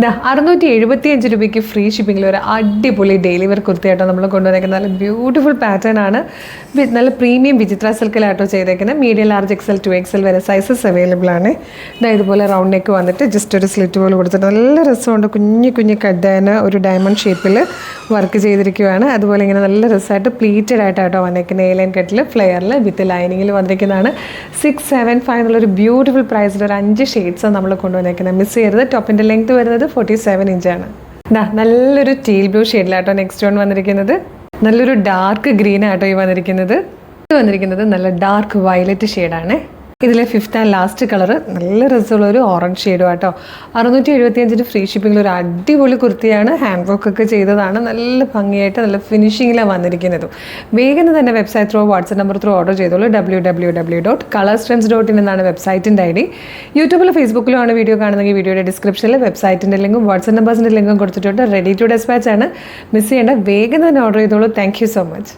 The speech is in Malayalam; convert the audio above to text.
675 രൂപയ്ക്ക് ഫ്രീ ഷിപ്പിങ്ങിൽ ഒരു അടിപൊളി ഡെയിലി വെയർ കുർത്തിയായിട്ടോ നമ്മൾ കൊണ്ടുവന്നേക്കുന്നത്. നല്ല ബ്യൂട്ടിഫുൾ പാറ്റേൺ ആണ്. നല്ല പ്രീമിയം വിചിത്ര സിൽക്കിലായിട്ടോ ചെയ്തേക്കുന്നത്. മീഡിയം ലാർജ് XL 2XL വരെ സൈസസ് അവൈലബിൾ ആണ്. ഇതുപോലെ റൗണ്ട് നെക്ക് വന്നിട്ട് ജസ്റ്റ് ഒരു സ്ലിറ്റ് പോലെ കൊടുത്തിട്ട് നല്ല രസമുണ്ട്. കുഞ്ഞു കുഞ്ഞു കഡാന് ഒരു ഡയമണ്ട് ഷേപ്പിൽ വർക്ക് ചെയ്തിരിക്കുകയാണ്. അതുപോലെ ഇങ്ങനെ നല്ല രസമായിട്ട് പ്ലീറ്റഡ് ആയിട്ടോ വന്നേക്കുന്നത്. എയർലൈൻ കട്ടിൽ ഫ്ലെയറിൽ വിത്ത് ലൈനിങ്ങിൽ വന്നിരിക്കുന്നതാണ്. 675 എന്നുള്ളൊരു ബ്യൂട്ടിഫുൾ പ്രൈസിൽ ഒരു 5 ഷെയ്ഡ്സാണ് നമ്മൾ കൊണ്ടുവന്നേക്കുന്നത്. മിസ് ചെയ്യരുത്. ടോപ്പിൻ്റെ ലെങ്ത് വരുന്നത് 47 ഇഞ്ചാണ്. നല്ലൊരു ടീൽ ബ്ലൂ ഷെയ്ഡിലാട്ടോ നെക്സ്റ്റ് വൺ വന്നിരിക്കുന്നത്. നല്ലൊരു ഡാർക്ക് ഗ്രീൻ ആട്ടോ ഈ വന്നിരിക്കുന്നത്. ഇത് വന്നിരിക്കുന്നത് നല്ല ഡാർക്ക് വയലറ്റ് ഷെയ്ഡാണ്. ഇതിലെ ഫിഫ്ത്ത് ആൻഡ് ലാസ്റ്റ് കളർ നല്ല രസമുള്ളൊരു ഓറഞ്ച് ഷെയ്ഡും ആട്ടോ. 675 ഫ്രീ ഷിപ്പിങ്ങിൽ ഒരു അടിപൊളി കുർത്തിയാണ്. ഹാൻഡ് വർക്ക് ഒക്കെ ചെയ്തതാണ്. നല്ല ഭംഗിയായിട്ട് നല്ല ഫിനിഷിങ്ങിലാണ് വന്നിരിക്കുന്നത്. വേഗം തന്നെ website through WhatsApp number through order ചെയ്തോളൂ. www.colorstrends.in എന്നാണ് വെബ്സൈറ്റിൻ്റെ ID. യൂട്യൂബിലും ഫേസ്ബുക്കിലും ആണ് വീഡിയോ കാണുന്നെങ്കിൽ വീഡിയോയുടെ ഡിസ്ക്രിപ്ഷനിൽ വെബ്സൈറ്റിൻ്റെ ലിങ്കും വാട്സ്ആപ്പ് നമ്പേഴ്സിൻ്റെ ലിങ്കും കൊടുത്തിട്ടുണ്ട്. റെഡി ടു ഡെസ്പാച്ച് ആണ്. മിസ് ചെയ്യേണ്ട. വേഗം തന്നെ ഓർഡർ ചെയ്തോളൂ. Thank you so much.